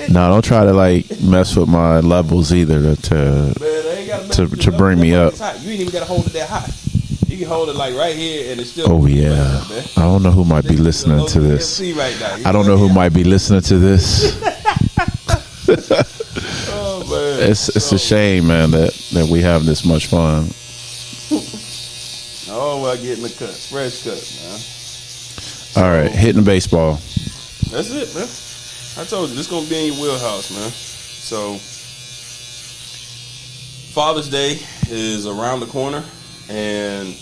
No, don't try to like mess with my levels either to bring me up. You ain't even gotta hold it that high. You can hold it like right here, and it's still. Oh yeah, I don't know who might be listening to this. I don't know who might be listening to this. Oh man, it's a shame, man, that we have this much fun. Oh, well, getting the cut, fresh cut, man. All right, hitting the baseball. That's it, man. I told you, this going to be in your wheelhouse, man. So, Father's Day is around the corner, and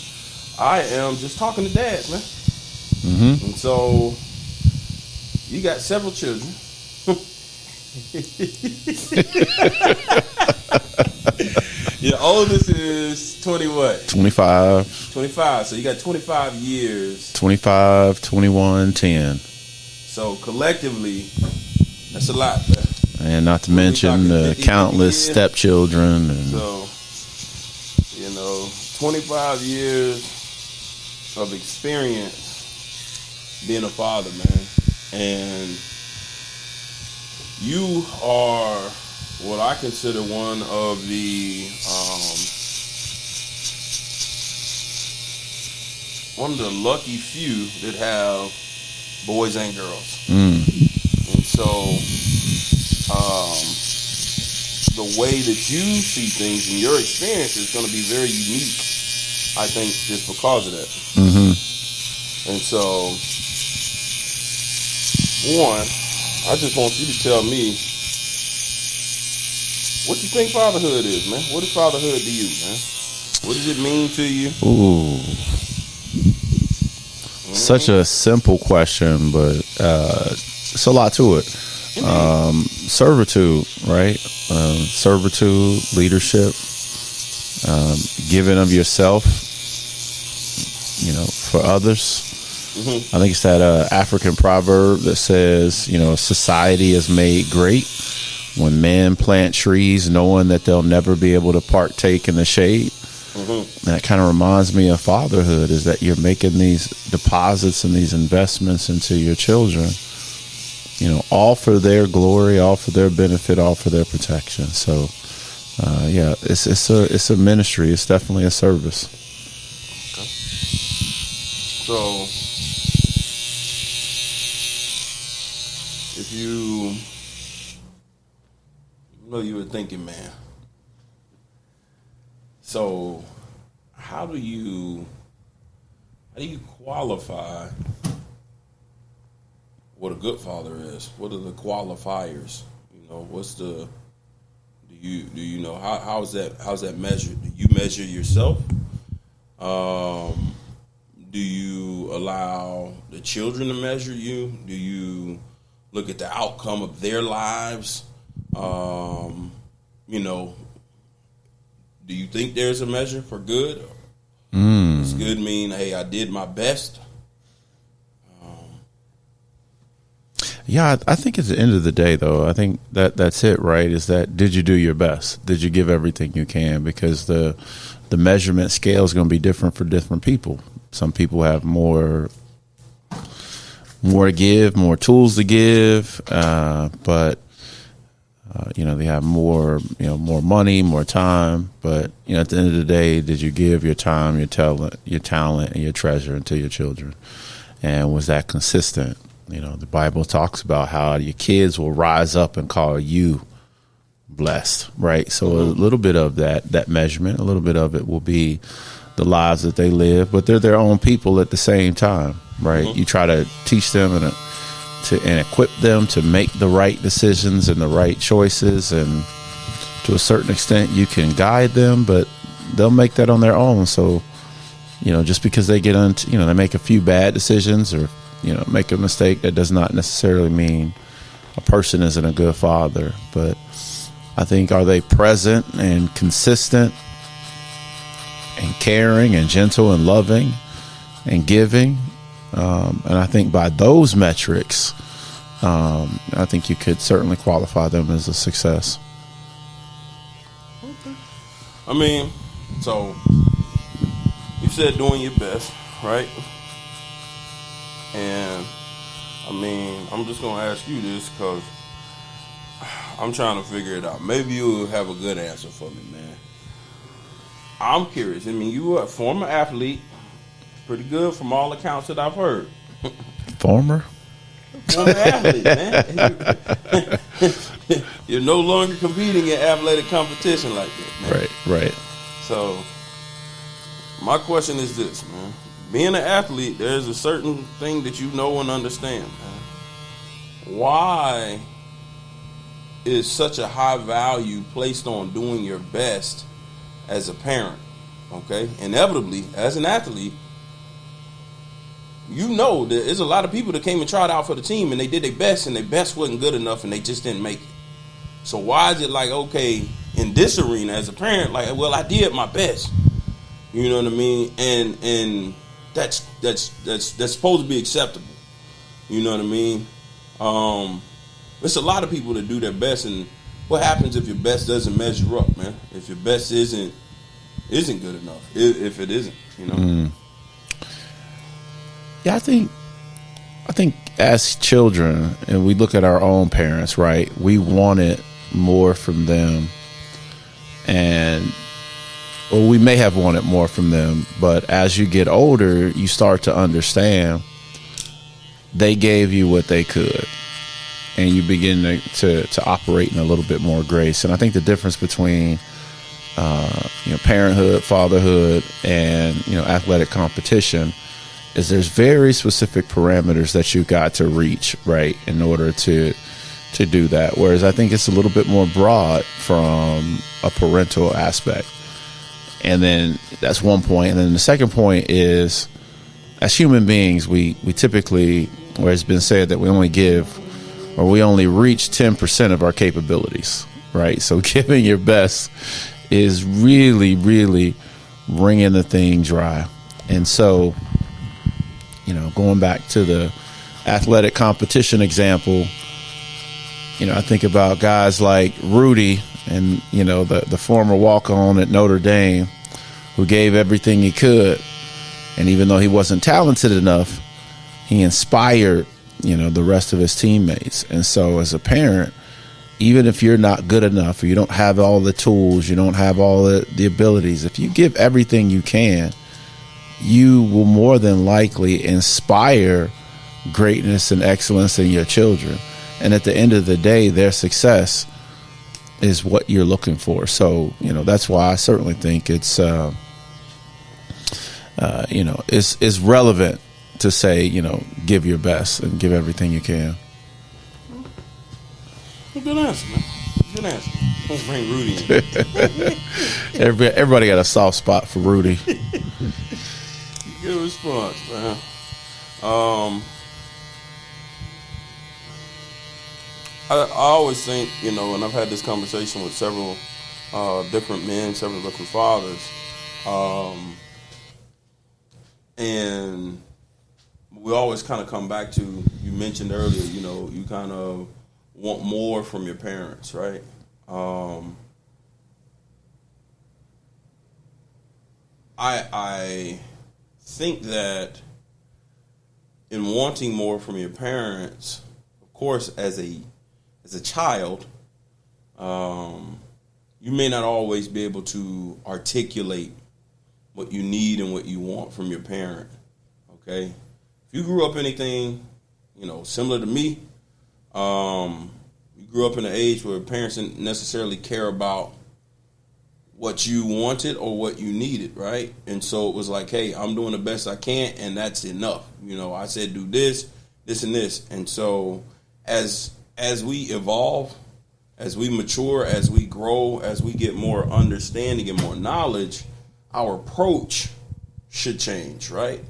I am just talking to dads, man. Mm-hmm. And so, you got several children. Your oldest is 20 what? 25. 25. So, you got 25 years. 25, 21, 10. So, collectively, that's a lot, man. And not to mention the countless stepchildren. And so, 25 years of experience being a father, man. And you are what I consider one of the lucky few that have boys and girls. And so the way that you see things and your experience is going to be very unique, I think, just because of that. Mm-hmm. And so, one, I just want you to tell me what you think fatherhood is, man. What is fatherhood to you, man? What does it mean to you? Ooh. Such a simple question, but it's a lot to it. Servitude, right? Servitude, leadership, giving of yourself, for others. Mm-hmm. I think it's that African proverb that says, society is made great when men plant trees knowing that they'll never be able to partake in the shade. Mm-hmm. And that kind of reminds me of fatherhood, is that you're making these deposits and these investments into your children, all for their glory, all for their benefit, all for their protection. So, it's a ministry. It's definitely a service. Okay. So, if you were thinking, man. So, how do you qualify what a good father is? What are the qualifiers? What's the do you know how's that measured? Do you measure yourself? Do you allow the children to measure you? Do you look at the outcome of their lives? Do you think there's a measure for good? Does good mean, hey, I did my best? Yeah, I think at the end of the day, though, I think that's it, right? Is that, did you do your best? Did you give everything you can? Because the measurement scale is going to be different for different people. Some people have more to give, more tools to give, but they have more money, more time. But at the end of the day, did you give your time, your talent, and your treasure into your children? And was that consistent? The Bible talks about how your kids will rise up and call you blessed, right? So a little bit of that measurement, a little bit of it will be the lives that they live, but they're their own people at the same time, right? You try to teach them and equip them to make the right decisions and the right choices, and to a certain extent you can guide them, but they'll make that on their own. So just because they get they make a few bad decisions or make a mistake, that does not necessarily mean a person isn't a good father. But I think, are they present and consistent and caring and gentle and loving and giving? And I think by those metrics, I think you could certainly qualify them as a success. Okay. I mean, so you said doing your best, right? And I mean, I'm just going to ask you this because I'm trying to figure it out. Maybe you'll have a good answer for me, man. I'm curious. I mean, you were a former athlete, pretty good from all accounts that I've heard. Former athlete, man. You're no longer competing in athletic competition like that, man. Right. So, my question is this, man. Being an athlete, there's a certain thing that you know and understand, man. Why is such a high value placed on doing your best as a parent? Okay? Inevitably, as an athlete, you know that there's a lot of people that came and tried out for the team and they did their best and their best wasn't good enough and they just didn't make it. So why is it like, okay, in this arena as a parent, like, well, I did my best. You know what I mean? And that's supposed to be acceptable. You know what I mean? There's a lot of people that do their best, and what happens if your best doesn't measure up, man? If your best isn't good enough, if it isn't, you know? Yeah, I think as children, and we look at our own parents, right? We wanted more from them, or we may have wanted more from them, but as you get older, you start to understand they gave you what they could, and you begin to operate in a little bit more grace. And I think the difference between parenthood, fatherhood, and athletic competition is there's very specific parameters that you got to reach, right, in order to do that. Whereas I think it's a little bit more broad from a parental aspect. And then that's one point. And then the second point is, as human beings, we typically, where it's been said that we only reach 10% of our capabilities, right? So giving your best is really, really wringing the thing dry. And so, going back to the athletic competition example, I think about guys like Rudy and, the former walk-on at Notre Dame who gave everything he could. And even though he wasn't talented enough, he inspired, the rest of his teammates. And so as a parent, even if you're not good enough or you don't have all the tools, you don't have all the abilities, if you give everything you can, you will more than likely inspire greatness and excellence in your children. And at the end of the day, their success is what you're looking for. So, that's why I certainly think it's relevant to say, give your best and give everything you can. Good answer, man. Good answer. Let's bring Rudy in. Everybody got a soft spot for Rudy. Good response, man. I always think, and I've had this conversation with several different men, several different fathers, and we always kind of come back to, you mentioned earlier, you kind of want more from your parents, right? I think that in wanting more from your parents, of course, as a child, you may not always be able to articulate what you need and what you want from your parent. Okay, if you grew up anything, similar to me, you grew up in an age where parents didn't necessarily care about what you wanted or what you needed, right? And so it was like, hey, I'm doing the best I can, and that's enough. I said do this, this, and this. And so as we evolve, as we mature, as we grow, as we get more understanding and more knowledge, our approach should change, right?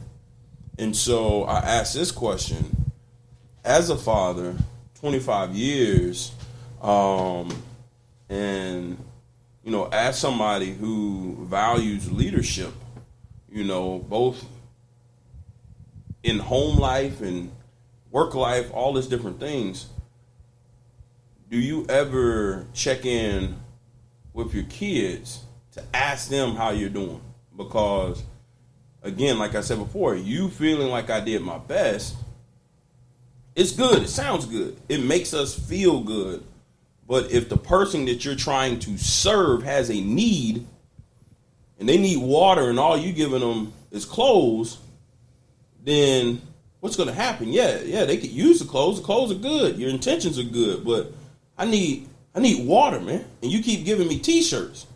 And so I asked this question. As a father, 25 years, and as somebody who values leadership, both in home life and work life, all these different things, do you ever check in with your kids to ask them how you're doing? Because, again, like I said before, you feeling like I did my best, it's good. It sounds good. It makes us feel good. But if the person that you're trying to serve has a need and they need water and all you giving them is clothes, then what's going to happen? Yeah, they could use the clothes. The clothes are good. Your intentions are good, but I need water, man. And you keep giving me T-shirts.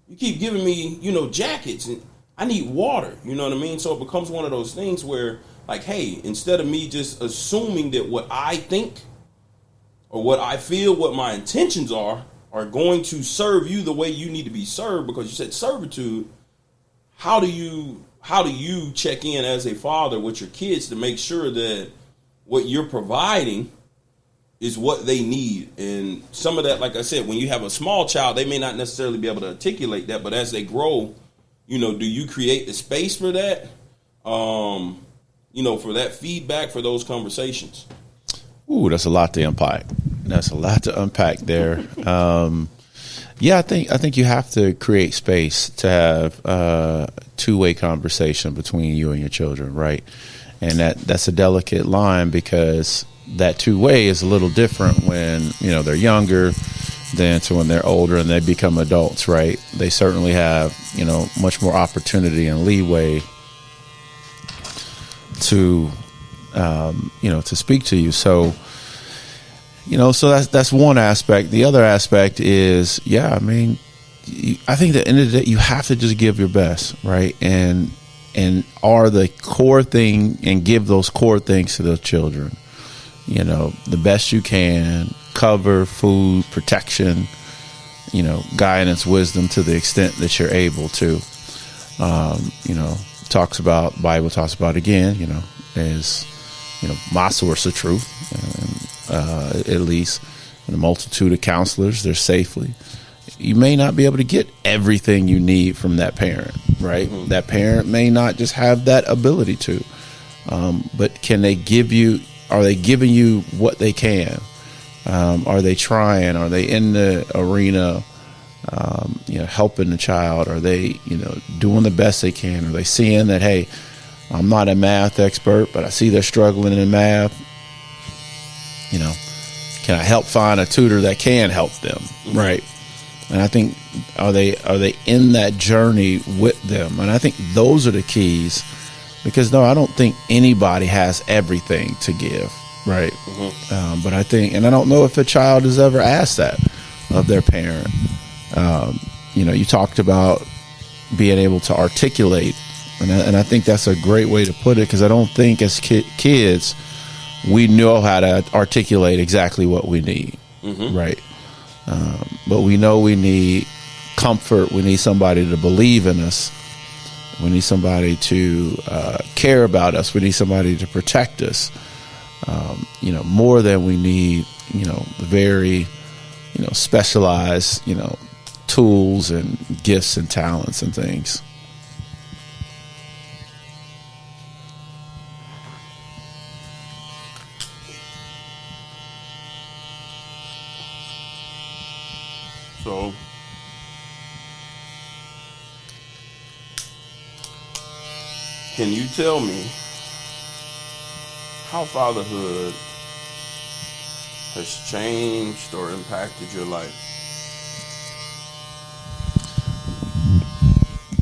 You keep giving me, jackets, and I need water. You know what I mean? So it becomes one of those things where, like, hey, instead of me just assuming that what I think or what I feel, what my intentions are going to serve you the way you need to be served, because you said servitude. How do you check in as a father with your kids to make sure that what you're providing is what they need? And some of that, like I said, when you have a small child, they may not necessarily be able to articulate that, but as they grow, do you create the space for that? For that feedback, for those conversations? Ooh, that's a lot to unpack. That's a lot to unpack there. I think you have to create space to have two-way conversation between you and your children, right? And that's a delicate line, because that two-way is a little different when they're younger than to when they're older and they become adults, right? They certainly have much more opportunity and leeway to to speak to you. So so that's one aspect. The other aspect is, I think at the end of the day, you have to just give your best, right? And are the core thing, and give those core things to those children. The best you can, cover, food, protection, guidance, wisdom, to the extent that you're able to. Bible talks about, again, is my source of truth, at least in a multitude of counselors, there's safely. You may not be able to get everything you need from that parent, right? Mm-hmm. That parent may not just have that ability to, but can they give you? Are they giving you what they can? Are they trying? Are they in the arena, helping the child? Are they, doing the best they can? Are they seeing that, hey, I'm not a math expert, but I see they're struggling in math. Can I help find a tutor that can help them? Mm-hmm. Right. And I think, are they in that journey with them? And I think those are the keys, because no, I don't think anybody has everything to give. Right. Mm-hmm. But I think, and I don't know if a child has ever asked that of their parent. You talked about being able to articulate, and I think that's a great way to put it, because I don't think as kids we know how to articulate exactly what we need. Mm-hmm. Right. But we know we need comfort. We need somebody to believe in us. We need somebody to care about us. We need somebody to protect us. More than we need, the very, specialized, tools and gifts and talents and things. So, can you tell me how fatherhood has changed or impacted your life?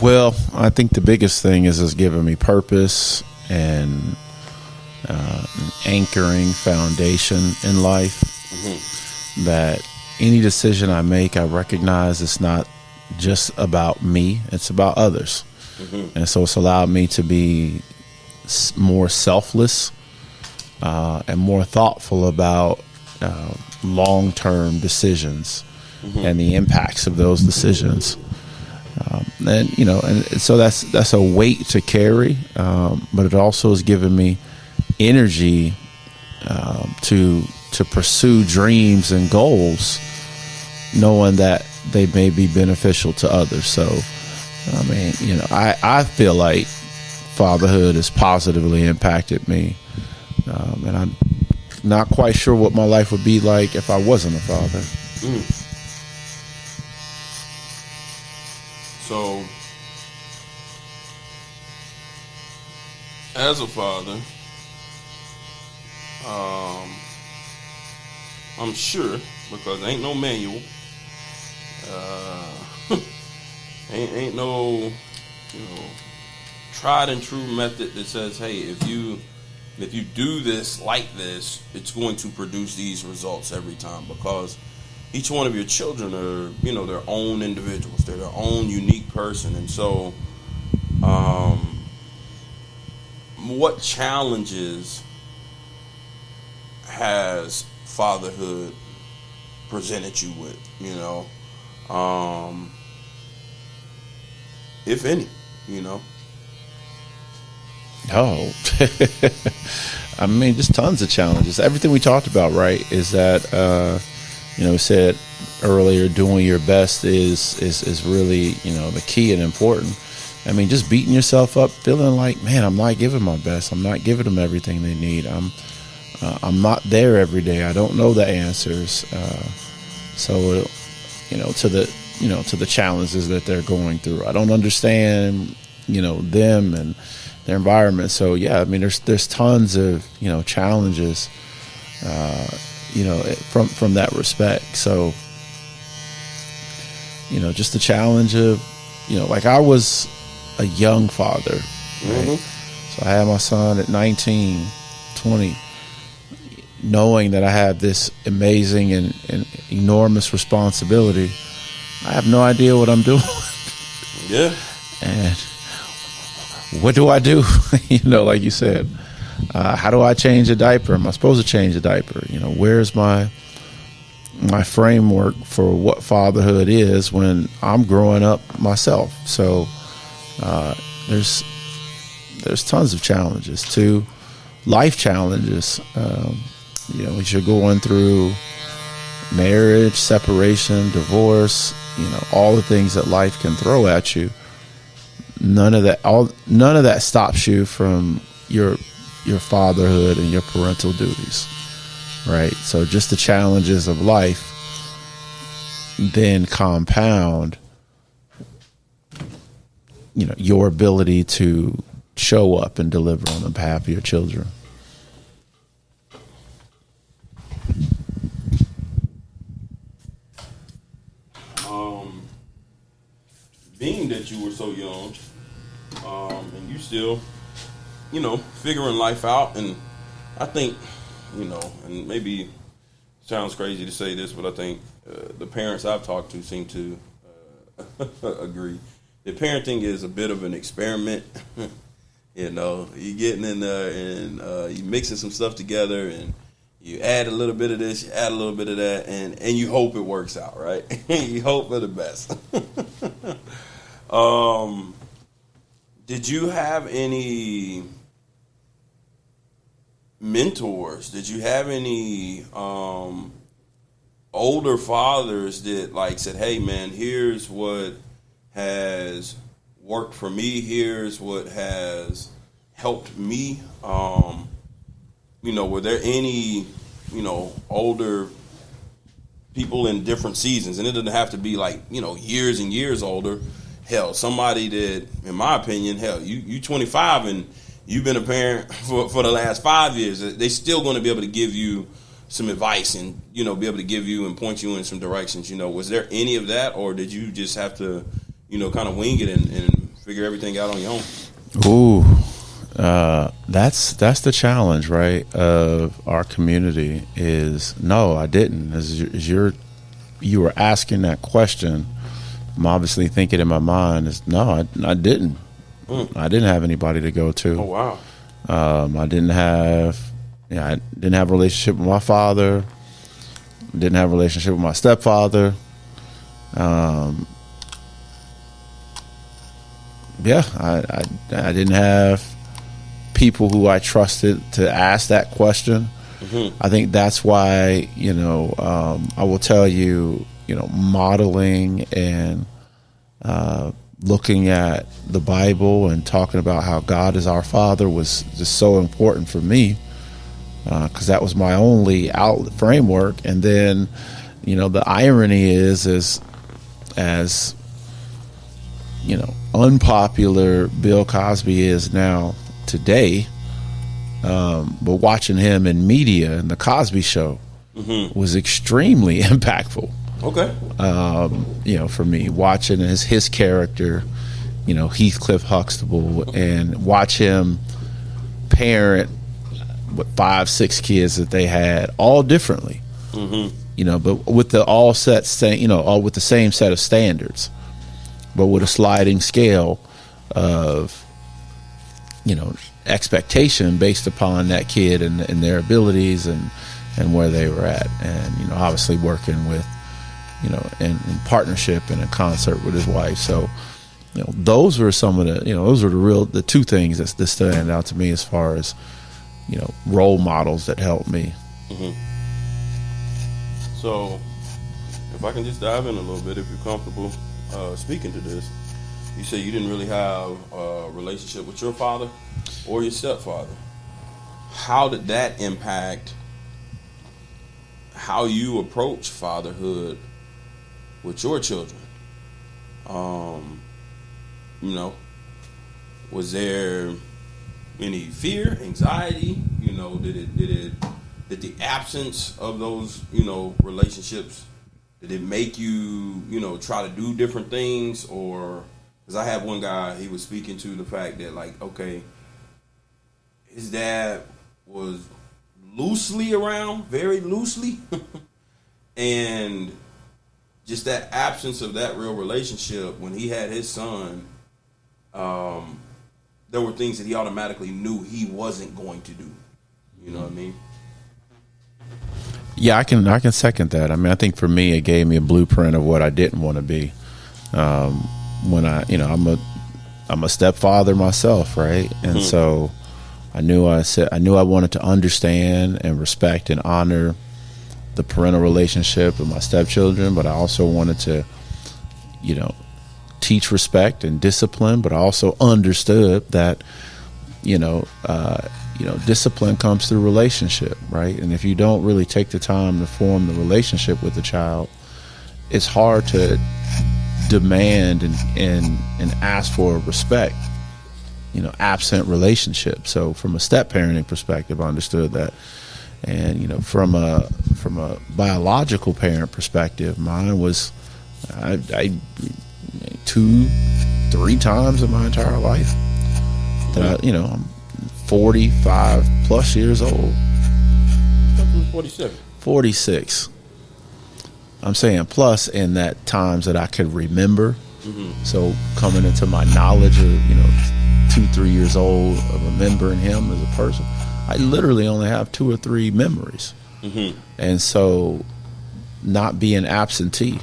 Well, I think the biggest thing is it's given me purpose and an anchoring foundation in life. Mm-hmm. That any decision I make, I recognize it's not just about me, it's about others. Mm-hmm. And so it's allowed me to be more selfless and more thoughtful about long-term decisions. Mm-hmm. And the impacts of those decisions. And so that's a weight to carry, but it also has given me energy to pursue dreams and goals, knowing that they may be beneficial to others. So, I feel like fatherhood has positively impacted me, and I'm not quite sure what my life would be like if I wasn't a father. Mm. So, as a father, I'm sure because there ain't no manual. Ain't no, tried and true method that says, hey, if you do this like this, it's going to produce these results every time, because each one of your children are, their own individuals. They're their own unique person. And so, what challenges has fatherhood presented you with, if any, Oh, I mean, just tons of challenges. Everything we talked about, right, is that, we said earlier, doing your best is really, the key and important. I mean, just beating yourself up, feeling like, man, I'm not giving my best. I'm not giving them everything they need. I'm not there every day. I don't know the answers. So, to the challenges that they're going through, I don't understand, them and their environment. So yeah, I mean, there's tons of challenges, from that respect. So just the challenge of like I was a young father, right? Mm-hmm. So I had my son at 19, 20, knowing that I had this amazing and enormous responsibility. I have no idea what I'm doing. Yeah. And what do I do? Like you said, how do I change a diaper? Am I supposed to change a diaper? Where's my framework for what fatherhood is when I'm growing up myself? So there's tons of challenges too, life challenges. As you're going through marriage, separation, divorce, all the things that life can throw at you. None of that stops you from your fatherhood and your parental duties, right? So just the challenges of life then compound, your ability to show up and deliver on the behalf of your children. Being that you were so young, and you still, figuring life out, and I think, and maybe it sounds crazy to say this, but I think the parents I've talked to seem to agree. The parenting is a bit of an experiment. You're getting in there and you're mixing some stuff together, and you add a little bit of this, you add a little bit of that, and you hope it works out, right? You hope for the best. Did you have any mentors? Did you have any older fathers that said, hey man, here's what has worked for me, here's what has helped me? Were there any, older people in different seasons? And it doesn't have to be years and years older. Hell, somebody that, in my opinion, you 25 and you've been a parent for the last 5 years. They're still going to be able to give you some advice and, be able to give you and point you in some directions. Was there any of that, or did you just have to, kind of wing it and figure everything out on your own? Ooh, that's the challenge, right, of our community is, no, I didn't. As you were asking that question, I'm obviously thinking in my mind is, no, I didn't. I didn't have anybody to go to. Oh, wow. I didn't have a relationship with my father. Didn't have a relationship with my stepfather. I didn't have people who I trusted to ask that question. Mm-hmm. I think that's why, I will tell you, modeling and looking at the Bible and talking about how God is our Father was just so important for me, because that was my only outlet framework. And then, the irony is as unpopular Bill Cosby is now today, but watching him in media and the Cosby Show, was extremely impactful. Okay. For me, watching his character, Heathcliff Huxtable, and watch him parent with 5-6 kids that they had, all differently. But with the all with the same set of standards, but with a sliding scale of expectation based upon that kid and their abilities and where they were at, and obviously working with in partnership and in concert with his wife. So those were some of the two things that stand out to me as far as role models that helped me. So if I can just dive in a little bit, if you're comfortable speaking to this. You say you didn't really have a relationship with your father or your stepfather. How did that impact how you approach fatherhood with your children? Was there any fear, anxiety? Did the absence of those, relationships, did it make you, try to do different things? Or, because I have one guy, he was speaking to the fact that, like, okay, his dad was loosely around, very loosely, and just that absence of that real relationship, when he had his son, there were things that he automatically knew he wasn't going to do. You know what I mean? Yeah, I can second that. I mean, I think for me, it gave me a blueprint of what I didn't want to be. When I'm a stepfather myself, right? And so I knew I wanted to understand and respect and honor the parental relationship with my stepchildren, but I also wanted to, teach respect and discipline, but I also understood that, discipline comes through relationship, right? And if you don't really take the time to form the relationship with the child, it's hard to demand and ask for respect, absent relationship. So from a step parenting perspective, I understood that. And, from a biological parent perspective, mine was, I 2-3 times in my entire life that I'm 45 plus years old. 47. 46. I'm saying plus in that times that I could remember. So coming into my knowledge of 2-3 years old of remembering him as a person, I literally only have 2 or 3 memories. And so not being absentee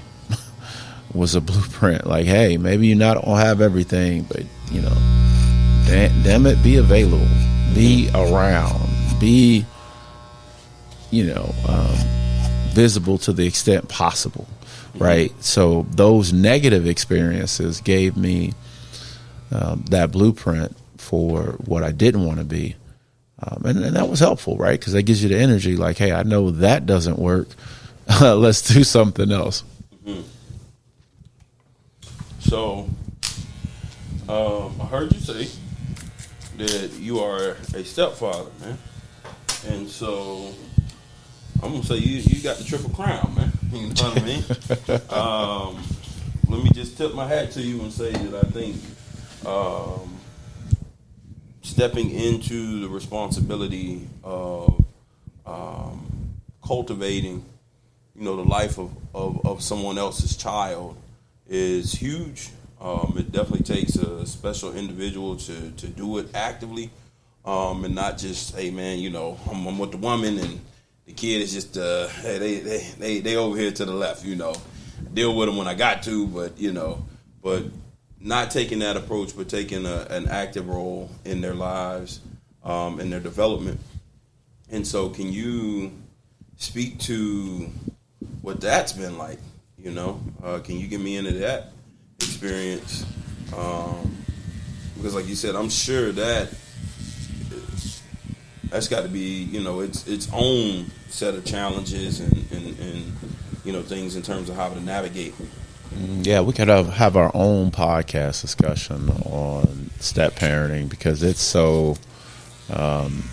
was a blueprint. Like, hey, maybe you don't have everything, but damn it, be available, be around, be visible to the extent possible, right? So those negative experiences gave me that blueprint for what I didn't want to be, and that was helpful, right? Because that gives you the energy, like, hey, I know that doesn't work, let's do something else. So I heard you say that you are a stepfather, man, and so I'm gonna say you got the triple crown, man. You know what I mean? Let me just tip my hat to you and say that I think stepping into the responsibility of cultivating, the life of someone else's child is huge. It definitely takes a special individual to do it actively, and not just, hey man, I'm with the woman and the kid is just hey, they over here to the left, deal with them when I got to, but not taking that approach, but taking an active role in their lives, in their development. And so can you speak to what that's been like? Can you get me into that experience? Because like you said, I'm sure that's got to be, its own set of challenges and things in terms of how to navigate. Yeah, we could have our own podcast discussion on step parenting because it's so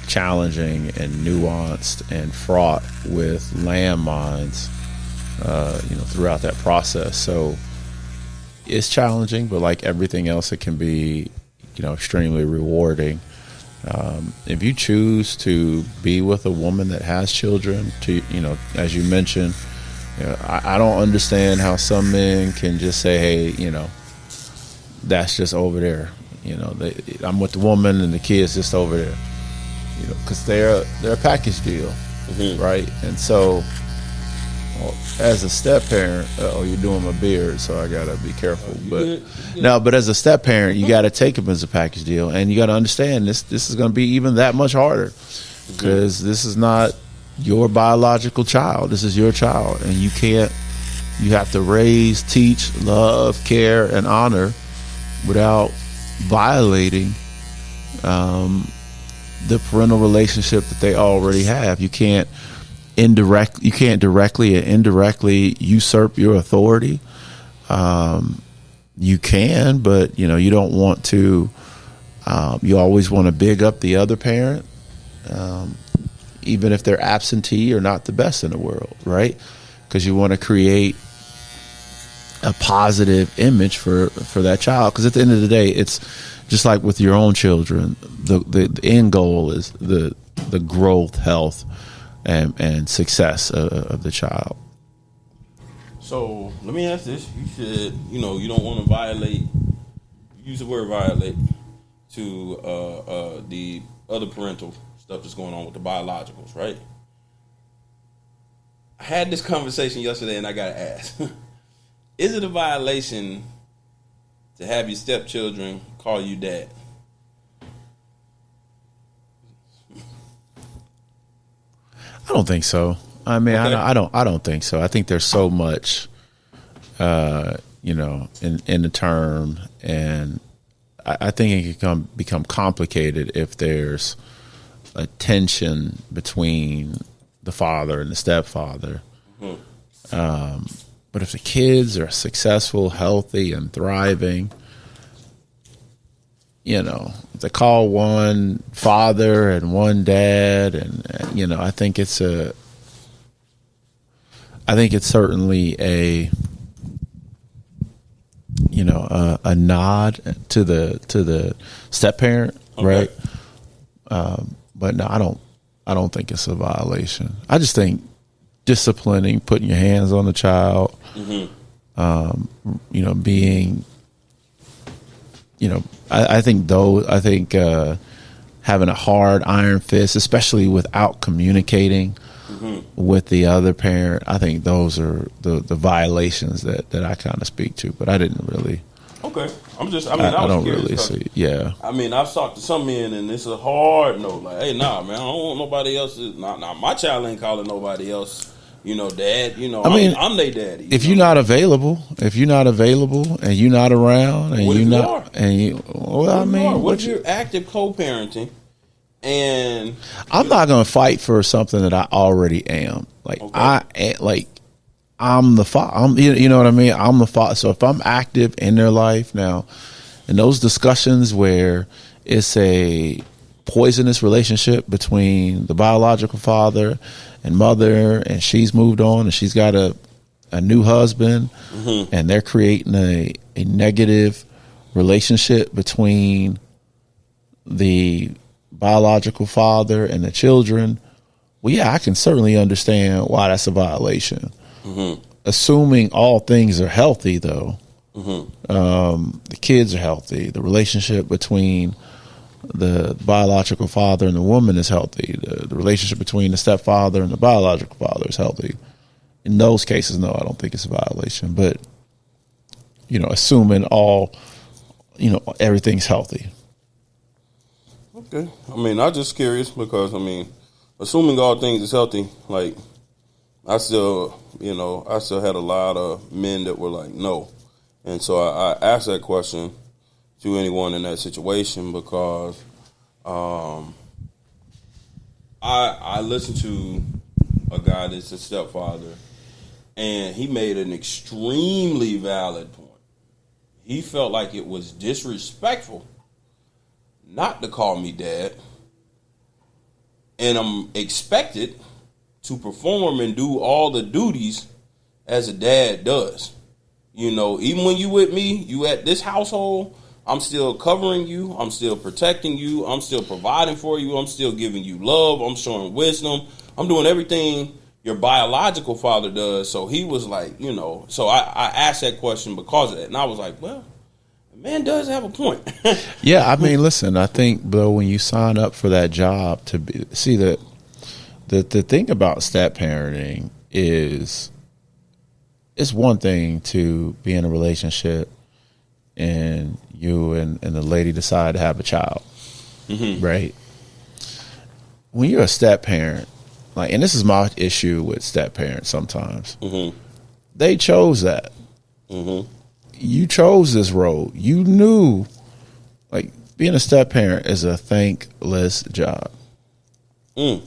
challenging and nuanced and fraught with landmines, throughout that process. So it's challenging, but like everything else, it can be, extremely rewarding. If you choose to be with a woman that has children, as you mentioned, I don't understand how some men can just say, hey, that's just over there. I'm with the woman and the kid's just over there. Because they're a package deal, right? And so, as a step parent, you're doing my beard, so I gotta be careful. But as a step parent, you got to take them as a package deal, and you got to understand this is going to be even that much harder because this is not your biological child. This is your child, and you have to raise, teach, love, care, and honor without violating the parental relationship that they already have. You can't directly and indirectly usurp your authority. You can, but you don't want to. You always want to big up the other parent, even if they're absentee or not the best in the world, right? Because you want to create a positive image for that child. Because at the end of the day, it's just like with your own children. The end goal is the growth, health, and success of the child. So let me ask this: you said you don't want to violate. Use the word violate to the other parental stuff that's going on with the biologicals, right? I had this conversation yesterday, and I gotta ask: is it a violation to have your stepchildren call you dad? I don't think so. I mean, okay. I don't think so. I think there's so much, in the term, and I think it can become complicated if there's a tension between the father and the stepfather. Mm-hmm. But if the kids are successful, healthy, and thriving, if they call one father and one dad, and I think it's certainly a nod to the step parent, okay. Right? But no, I don't think it's a violation. I just think disciplining, putting your hands on the child, mm-hmm. Being, I think having a hard iron fist, especially without communicating mm-hmm. with the other parent, I think those are the violations that I kind of speak to. But I didn't really. Okay, I don't really see. Yeah, I've talked to some men, and it's a hard no. Like, hey, nah, man, I don't want nobody else. Nah, my child ain't calling nobody else. Dad. I'm their daddy. If you're not available, and you're not around, and what you're not, are? and you, well, what if you're active co-parenting, and I'm not going to fight for something that I already am. Like okay. I'm the father. You know what I mean? I'm the father. So if I'm active in their life now, in those discussions where it's a poisonous relationship between the biological father and mother, and she's moved on and she's got a new husband, mm-hmm. and they're creating a negative relationship between the biological father and the children. Well, yeah, I can certainly understand why that's a violation. Mm-hmm. Assuming all things are healthy, though, mm-hmm. The kids are healthy, the relationship between the biological father and the woman is healthy, the relationship between the stepfather and the biological father is healthy. In those cases, no, I don't think it's a violation. But, assuming everything's healthy. Okay. I'm just curious because, assuming all things is healthy, like, I still had a lot of men that were like, no. And so I asked that question to anyone in that situation because I listened to a guy that's a stepfather, and he made an extremely valid point. He felt like it was disrespectful not to call me dad and I'm expected to perform and do all the duties as a dad does. You know, even when you with me, you at this household, I'm still covering you, I'm still protecting you, I'm still providing for you, I'm still giving you love, I'm showing wisdom, I'm doing everything your biological father does. So he was like, you know, so I asked that question because of that, and I was like, well, the man does have a point. Yeah, I mean, listen, I think, Bill, when you sign up for that job to be, see the thing about step parenting is, it's one thing to be in a relationship and you and the lady decide to have a child, right? When you're a step parent, like, and this is my issue with step parents sometimes, they chose that. You chose this road. You knew, like, being a step parent is a thankless job. You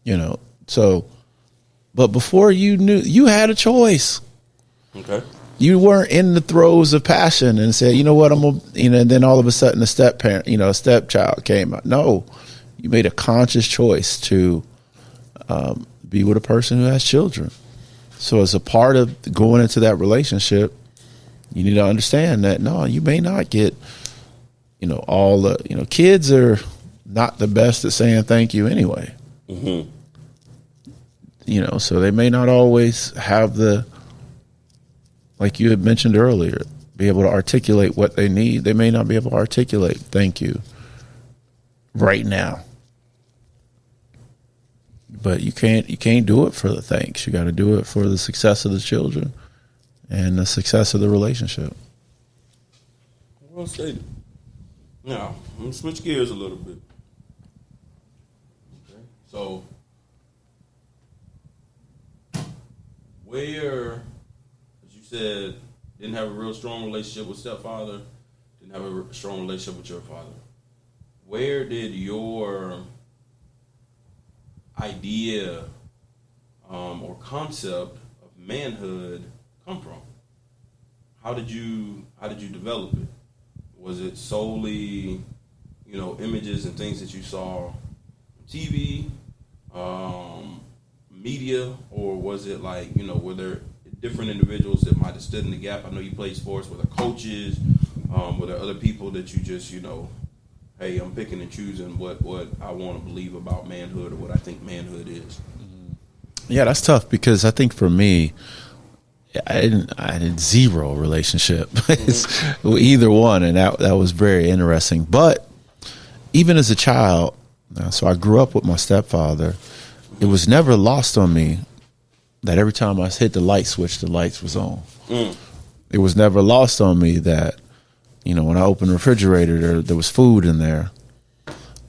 know, so, but before you knew, you had a choice. Okay. You weren't in the throes of passion and said, you know what, I'm gonna, you know, and then all of a sudden a step parent, you know, a stepchild came out. No, you made a conscious choice to be with a person who has children. So as a part of going into that relationship, you need to understand that, no, you may not get, you know, all the, you know, kids are not the best at saying thank you anyway. You know, so they may not always have the, like you had mentioned earlier, be able to articulate what they need. They may not be able to articulate thank you right now. But you can't do it for the thanks. You got to do it for the success of the children and the success of the relationship. Well stated. Now, I'm going to switch gears a little bit. Okay. So, where, as you said, didn't have a real strong relationship with stepfather, didn't have a strong relationship with your father. Where did your idea or concept of manhood come from? How did you develop it? Was it solely, you know, images and things that you saw on TV, media, or was it like, you know, were there different individuals that might have stood in the gap? I know you played sports. Were there coaches? Were there other people that you just, you know, hey, I'm picking and choosing what I want to believe about manhood or what I think manhood is? Yeah, that's tough because I think for me, I had zero relationship with either one, and that was very interesting. But even as a child, so I grew up with my stepfather. It was never lost on me that every time I hit the light switch, the lights was on. It was never lost on me that, you know, when I opened the refrigerator, there was food in there.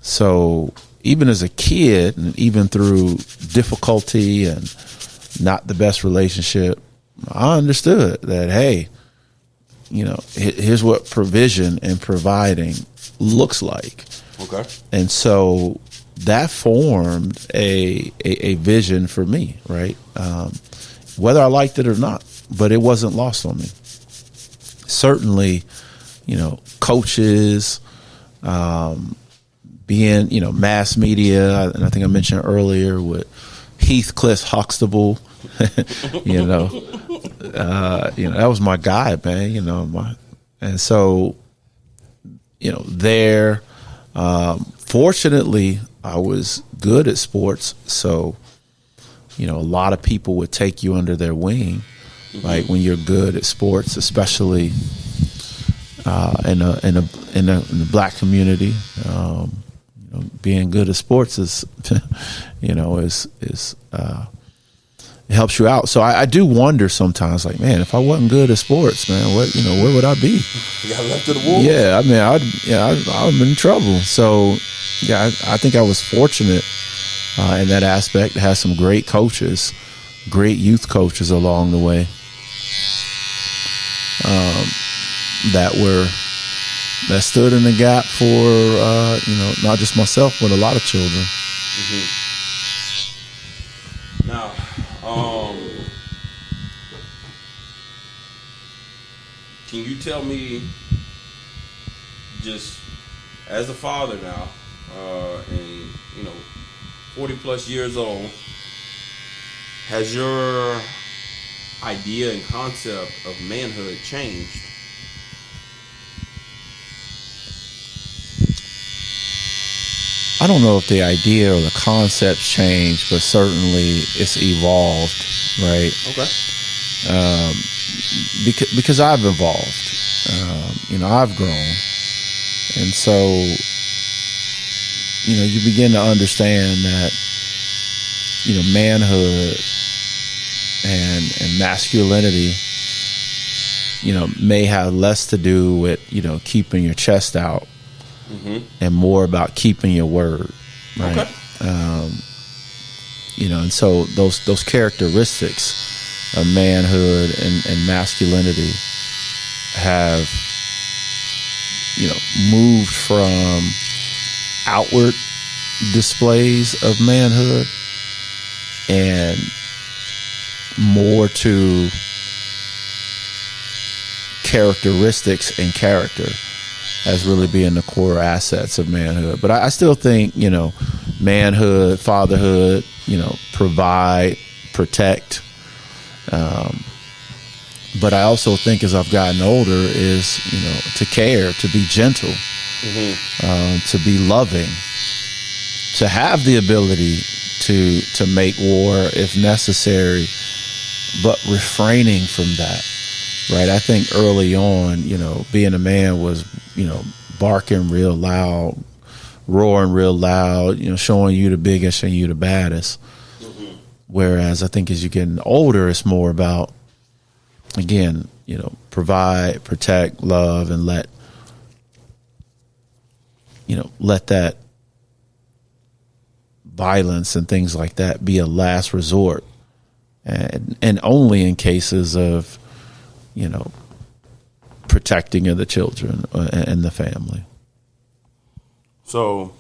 So even as a kid, and even through difficulty and not the best relationship, I understood that, hey, you know, here's what provision and providing looks like. Okay. And so that formed a vision for me, right? Whether I liked it or not, but it wasn't lost on me. Certainly, you know, coaches, being, you know, mass media, and I think I mentioned earlier with Heathcliff Huxtable, you know, that was my guy, man, you know, and so, you know, there, fortunately, I was good at sports, so, you know, a lot of people would take you under their wing, like when you're good at sports, especially in the black community. You know, being good at sports is, you know, it helps you out. So I do wonder sometimes, like, man, if I wasn't good at sports, man, where would I be? You got left to the wolves. Yeah, I mean, I'd have been in trouble. So, yeah, I think I was fortunate in that aspect to have some great coaches, great youth coaches along the way that stood in the gap for, you know, not just myself, but a lot of children. Now, can you tell me, just as a father now, and, you know, 40 plus years old, has your idea and concept of manhood changed? I don't know if the idea or the concept's changed, but certainly it's evolved, right? Okay. Because I've evolved. I've grown. And so, you begin to understand that, manhood and masculinity, may have less to do with, keeping your chest out, and more about keeping your word, right? Okay. And so those characteristics of manhood and masculinity have, moved from outward displays of manhood and more to characteristics and character as really being the core assets of manhood. But I still think, manhood, fatherhood, provide, protect. But I also think as I've gotten older is, to care, to be gentle, to be loving, to have the ability to make war if necessary, but refraining from that, right? I think early on, being a man was, barking real loud, roaring real loud, showing you the biggest and you the baddest. Whereas I think as you're getting older, it's more about, again, provide, protect, love, and let that violence and things like that be a last resort, and only in cases of, protecting of the children and the family. So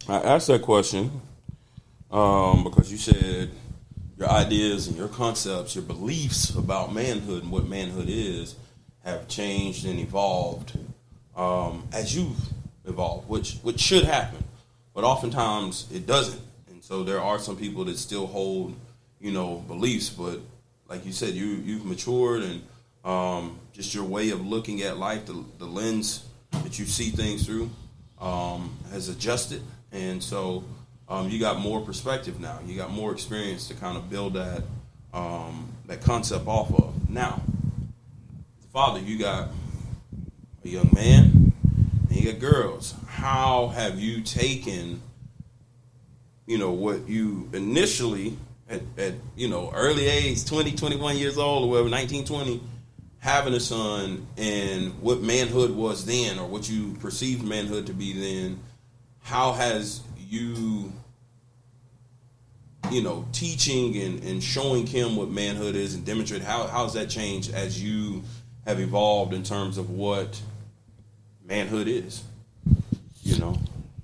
I asked that question because you said your ideas and your concepts, your beliefs about manhood and what manhood is have changed and evolved as you've evolved, which should happen, but oftentimes it doesn't. And so there are some people that still hold, beliefs, but like you said, you've matured, and just your way of looking at life, the lens that you see things through, has adjusted, and so you got more perspective now. You got more experience to kind of build that concept off of. Now, father, you got a young man and you got girls. How have you taken, what you initially at early age, 20, 21 years old, or whatever, 19, 20, having a son, and what manhood was then, or what you perceived manhood to be then? How has you, teaching and showing him what manhood is and demonstrate, how has that changed as you have evolved in terms of what manhood is?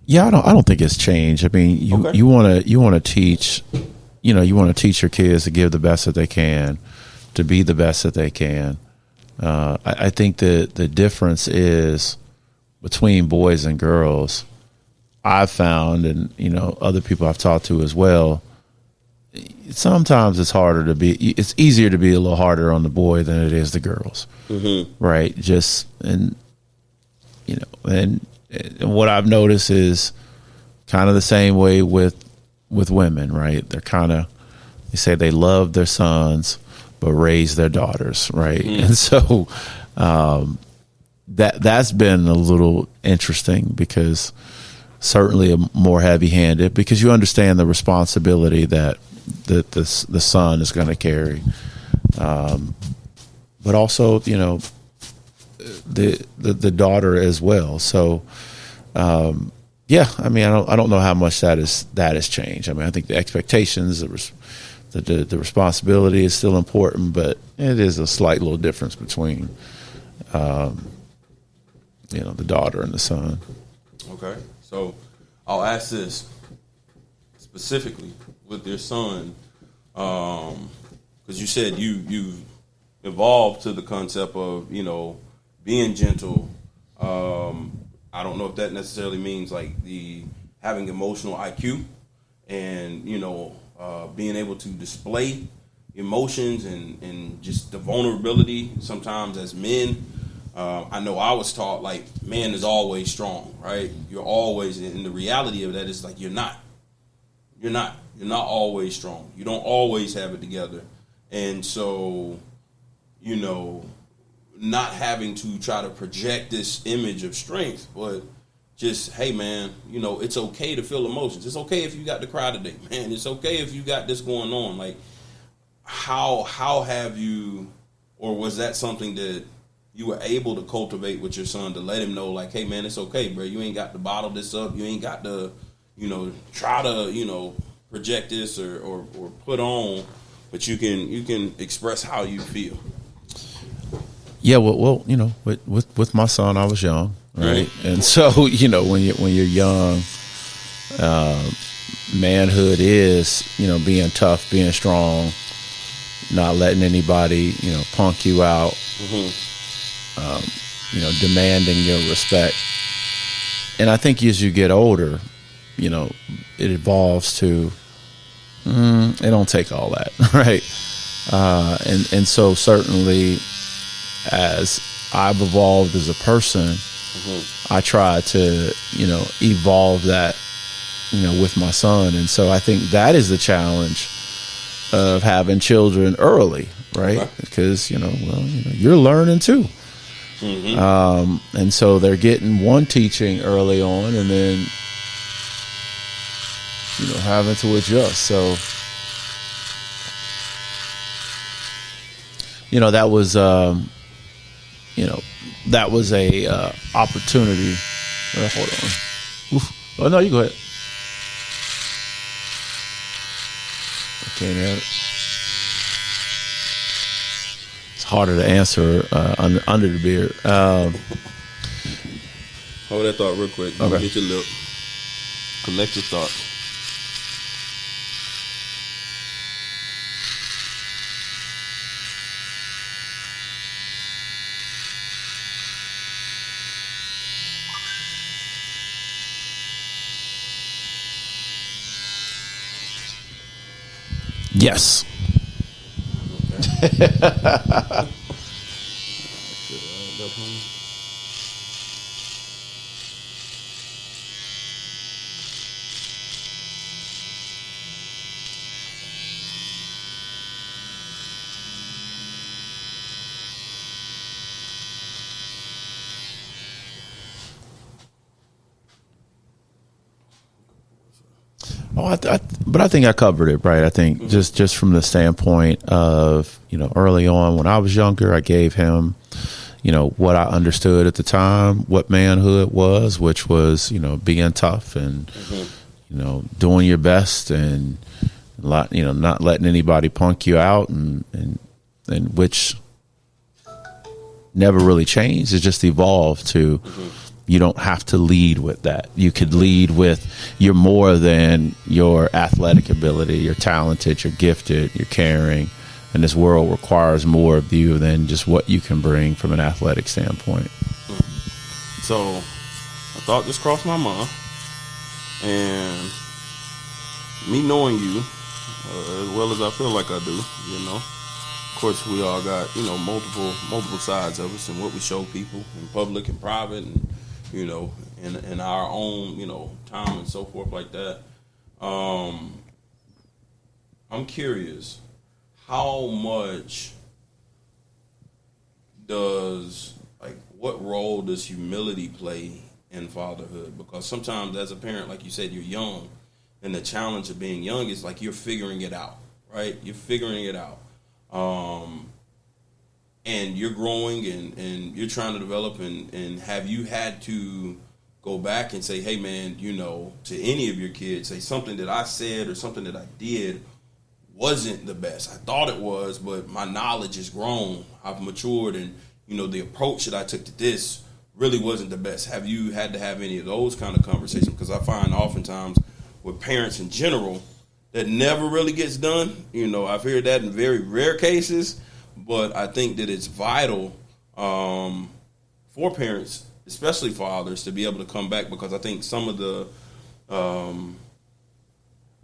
Yeah, I don't think it's changed. I mean, you want to teach, you want to teach your kids to give the best that they can, to be the best that they can. I think the difference is between boys and girls. I've found, and other people I've talked to as well, sometimes it's easier to be a little harder on the boy than it is the girls, right? And what I've noticed is kind of the same way with women, right? They're they say they love their sons but raise their daughters, right? And so that's been a little interesting, because certainly more heavy-handed, because you understand the responsibility that the son is going to carry, but also the daughter as well. So yeah, I mean, I don't know how much that has changed. I mean, I think the expectations, the responsibility is still important, but it is a slight little difference between the daughter and the son. Okay, so I'll ask this specifically with your son, because you said you evolved to the concept of being gentle. I don't know if that necessarily means like having emotional IQ, and being able to display emotions and just the vulnerability sometimes as men. I know I was taught like man is always strong, right? You're always, and the reality of that is like you're not always strong. You don't always have it together. And so, not having to try to project this image of strength, but just, hey man, it's okay to feel emotions. It's okay if you got to cry today, man. It's okay if you got this going on. Like, how have you, or was that something that you were able to cultivate with your son to let him know, like, hey man, it's okay, bro. You ain't got to bottle this up. You ain't got to, try to, project this or put on, but you can express how you feel. Yeah, well, with my son, I was young, right? Mm-hmm. And so, when you're young, manhood is, being tough, being strong, not letting anybody, punk you out, demanding your respect. And I think as you get older, it evolves to, it don't take all that, right? And so certainly as I've evolved as a person, I try to, evolve that, with my son. And so I think that is the challenge of having children early, right? Okay. Because, you're learning too. Mm-hmm. And so they're getting one teaching early on and then, having to adjust. So, that was, that was a opportunity. Hold on. Oof. Oh, no, you go ahead. I can't have it. It's harder to answer under the beard. Hold that thought real quick. Okay. Get your lip. Collect your thoughts. Yes. Okay. But I think I covered it, right? I think just from the standpoint of, early on when I was younger, I gave him, what I understood at the time, what manhood was, which was, being tough and, doing your best and, not letting anybody punk you out and which never really changed. It just evolved to, you don't have to lead with that. You could lead with you're more than your athletic ability. You're talented, you're gifted, you're caring, and this world requires more of you than just what you can bring from an athletic standpoint. So a thought just crossed my mind, and me knowing you as well as I feel like I do, of course we all got, multiple sides of us and what we show people in public and private and in our own, time and so forth like that. I'm curious, how much what role does humility play in fatherhood? Because sometimes as a parent, like you said, you're young, and the challenge of being young is like you're figuring it out, right? You're figuring it out. And you're growing and you're trying to develop and have you had to go back and say, hey man, to any of your kids, say something that I said or something that I did wasn't the best. I thought it was, but my knowledge has grown. I've matured and, the approach that I took to this really wasn't the best. Have you had to have any of those kind of conversations? Because I find oftentimes with parents in general, that never really gets done. I've heard that in very rare cases. But I think that it's vital for parents, especially fathers, to be able to come back because I think some of the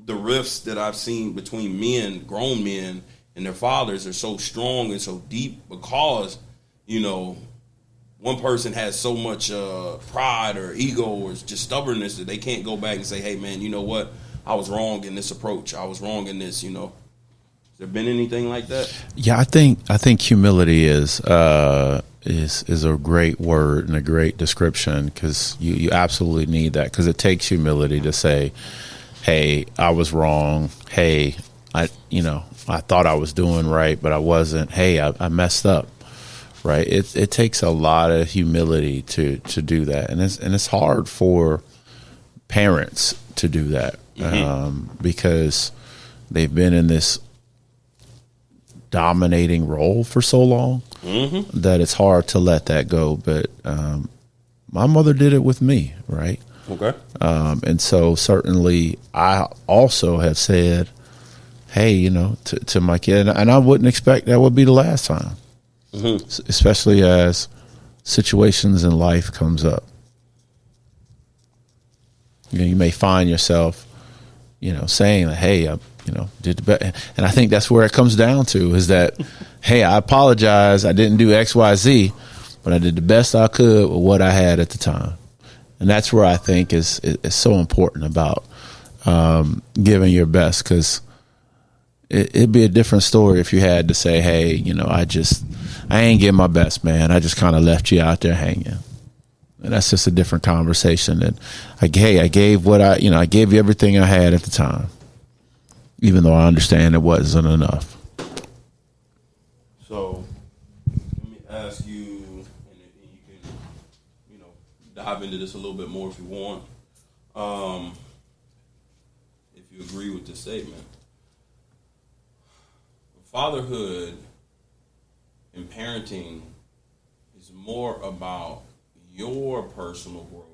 the rifts that I've seen between men, grown men, and their fathers are so strong and so deep because, one person has so much pride or ego or just stubbornness that they can't go back and say, hey, man, you know what? I was wrong in this approach. I was wrong in this, Has there been anything like that? Yeah, I think humility is a great word and a great description, because you absolutely need that, because it takes humility to say, hey, I was wrong. Hey, I thought I was doing right, but I wasn't. Hey, I messed up. Right. It takes a lot of humility to do that. And it's hard for parents to do that, because they've been in this dominating role for so long that it's hard to let that go. But my mother did it with me. Right. Okay. And so certainly I also have said, hey, to my kid, and I wouldn't expect that would be the last time. Especially as situations in life comes up. You may find yourself, saying that, hey, I, did the best. And I think that's where it comes down to, is that, hey, I apologize. I didn't do X, Y, Z, but I did the best I could with what I had at the time. And that's where I think is so important about giving your best, because it'd be a different story if you had to say, hey, I ain't getting my best, man. I just kind of left you out there hanging. And that's just a different conversation. That I gave I gave you everything I had at the time, even though I understand it wasn't enough. So let me ask you, and you can, dive into this a little bit more if you want. If you agree with this statement, fatherhood and parenting is more about your personal growth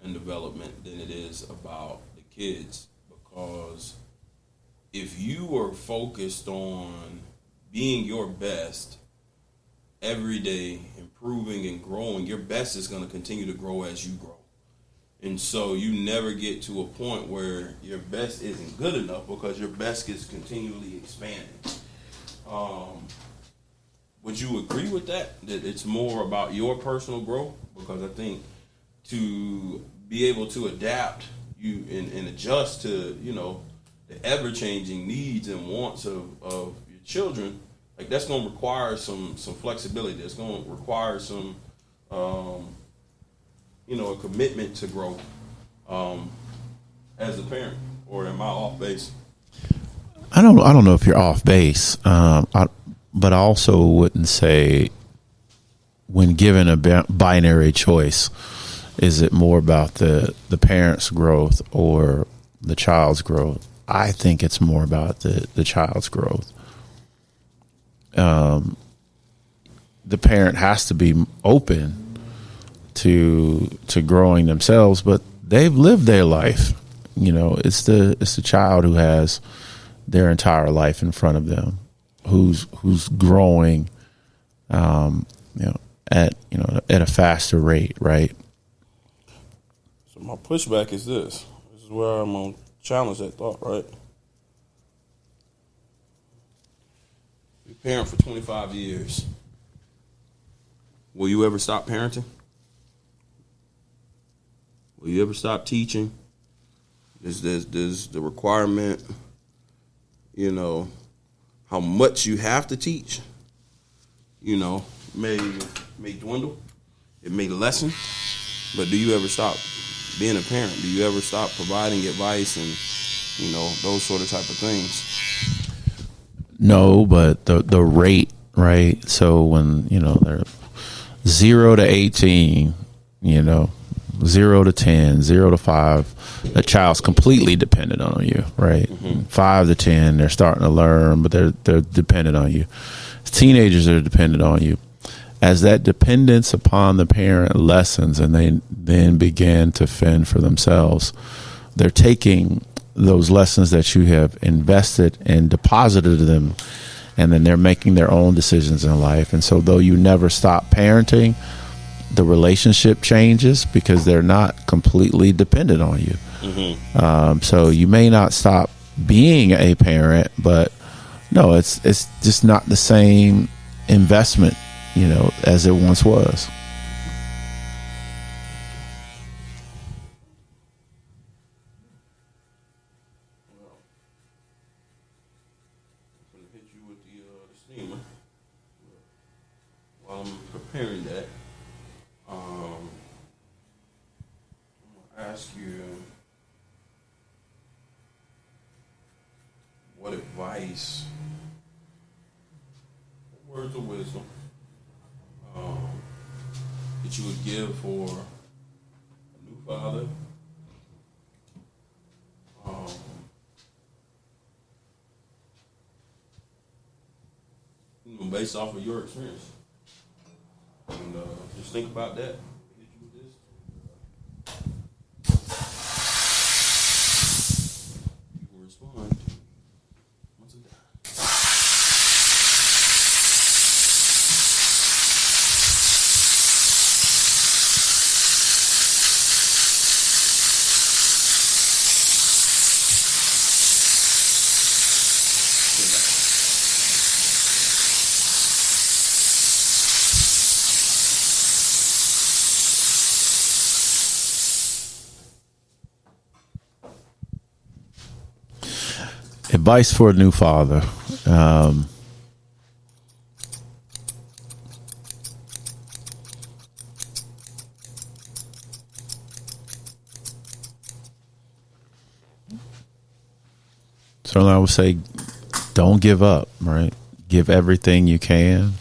and development than it is about the kids. Because if you are focused on being your best every day, improving and growing, your best is going to continue to grow as you grow. And so you never get to a point where your best isn't good enough, because your best is continually expanding. Would you agree with that it's more about your personal growth? Because I think to be able to adapt and adjust to, the ever-changing needs and wants of your children, like, that's going to require some flexibility. That's going to require some, a commitment to growth as a parent. Or am I off base? I don't know if you're off base, but I also wouldn't say, when given a binary choice, is it more about the parent's growth or the child's growth? I think it's more about the child's growth. The parent has to be open to growing themselves, but they've lived their life. It's the child who has their entire life in front of them, who's growing, at a faster rate, right? So my pushback is this. This is where I'm gonna challenge that thought, right? You parent for 25 years. Will you ever stop parenting? Will you ever stop teaching? There's the requirement, how much you have to teach, may dwindle. It may lessen. But do you ever stop being a parent? Do you ever stop providing advice and, those sort of type of things? No, but the rate, right? So when, they're 0 to 18, 0 to 10, 0 to 5, the child's completely dependent on you, right? 5 to 10, they're starting to learn, but they're dependent on you. Teenagers are dependent on you. As that dependence upon the parent lessens and they then begin to fend for themselves, they're taking those lessons that you have invested and deposited in them, and then they're making their own decisions in life. And so though you never stop parenting, the relationship changes because they're not completely dependent on you. So you may not stop being a parent, but no, it's just not the same investment, as it once was. Hit you with the steamer while I'm preparing that. I'm gonna ask you what advice, words of wisdom, that you would give for a new father. Based off of your experience, and just think about that. Hit you with this. You will respond once it's done. Advice for a new father. Certainly, I would say, don't give up. Right, give everything you can.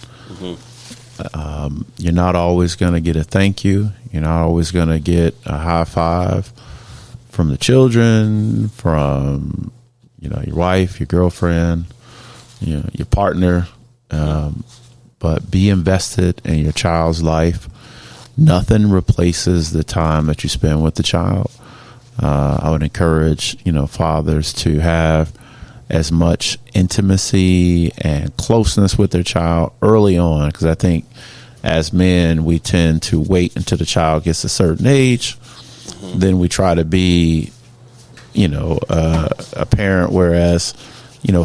You're not always going to get a thank you. You're not always going to get a high five from the children, from your wife, your girlfriend, your partner, but be invested in your child's life. Nothing replaces the time that you spend with the child. I would encourage, fathers to have as much intimacy and closeness with their child early on, because I think as men, we tend to wait until the child gets a certain age. Then we try to be a parent, whereas,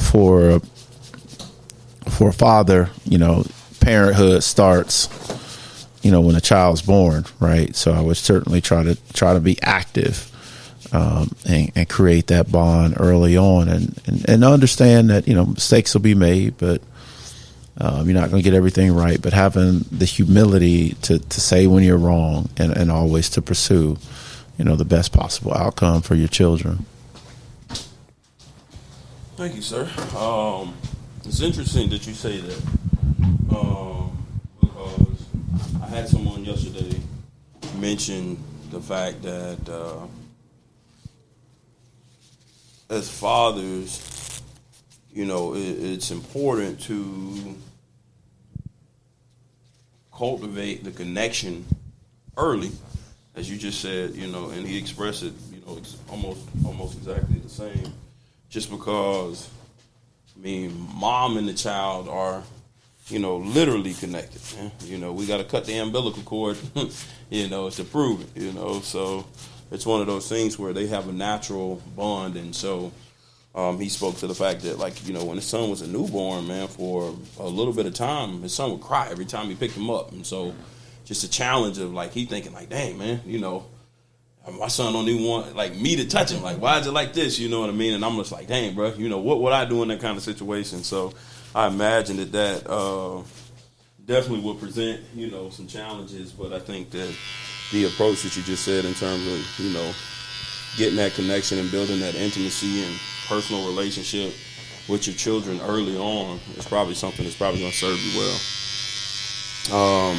for a father, parenthood starts, when a child's born, right? So I would certainly try to be active, and create that bond early on, and understand that, mistakes will be made, but you're not going to get everything right, but having the humility to say when you're wrong, and always to pursue the best possible outcome for your children. Thank you, sir. It's interesting that you say that, because I had someone yesterday mention the fact that as fathers, it's important to cultivate the connection early, as you just said, and he expressed it, it's almost exactly the same. Just because, mom and the child are, literally connected. We got to cut the umbilical cord, to prove it, So it's one of those things where they have a natural bond. And so he spoke to the fact that, when his son was a newborn, man, for a little bit of time, his son would cry every time he picked him up. And so just a challenge of, he thinking, dang, man, my son don't even want me to touch him. Why is it like this? You know what I mean? And I'm just dang, bro, what would I do in that kind of situation? So I imagine that definitely will present, some challenges. But I think that the approach that you just said in terms of, getting that connection and building that intimacy and personal relationship with your children early on is probably something that's probably going to serve you well.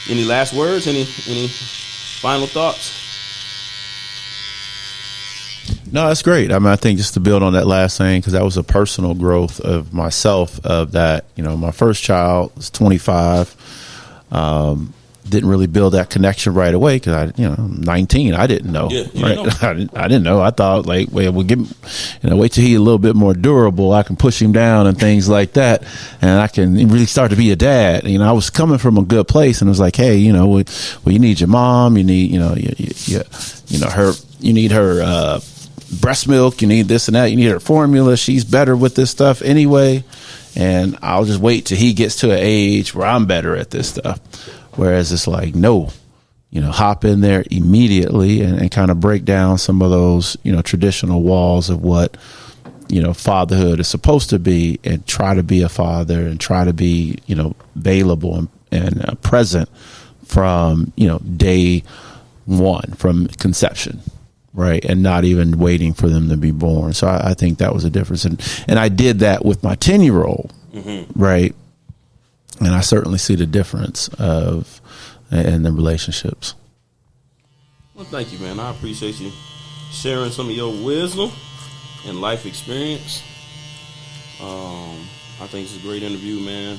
Any last words? Any final thoughts? No, that's great. I think just to build on that last thing, because that was a personal growth of myself, of that, my first child was 25. didn't really build that connection right away because I'm 19. I didn't know. Yeah, you right? didn't know. I didn't know. I thought like, well, we'll wait till he's a little bit more durable. I can push him down and things like that, and I can really start to be a dad. I was coming from a good place, and it was like, hey, well, you need your mom. You need, her. You need her breast milk. You need this and that. You need her formula. She's better with this stuff anyway, and I'll just wait till he gets to an age where I'm better at this stuff. Whereas it's like, no, hop in there immediately and kind of break down some of those, traditional walls of what, fatherhood is supposed to be, and try to be a father and try to be, available and present from, day one, from conception. Right. And not even waiting for them to be born. So I think that was a difference. And I did that with my 10-year-old. Mm-hmm. Right. And I certainly see the difference in the relationships. Well, thank you, man. I appreciate you sharing some of your wisdom and life experience. I think it's a great interview, man.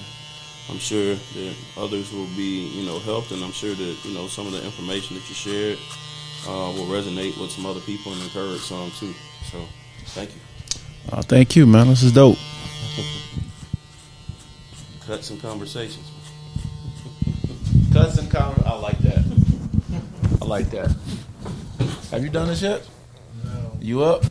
I'm sure that others will be, helped, and I'm sure that, some of the information that you shared will resonate with some other people and encourage some too. So, thank you. Thank you, man. This is dope. Cuts and conversations. Cuts and conversations. I like that. I like that. Have you done this yet? No. You up?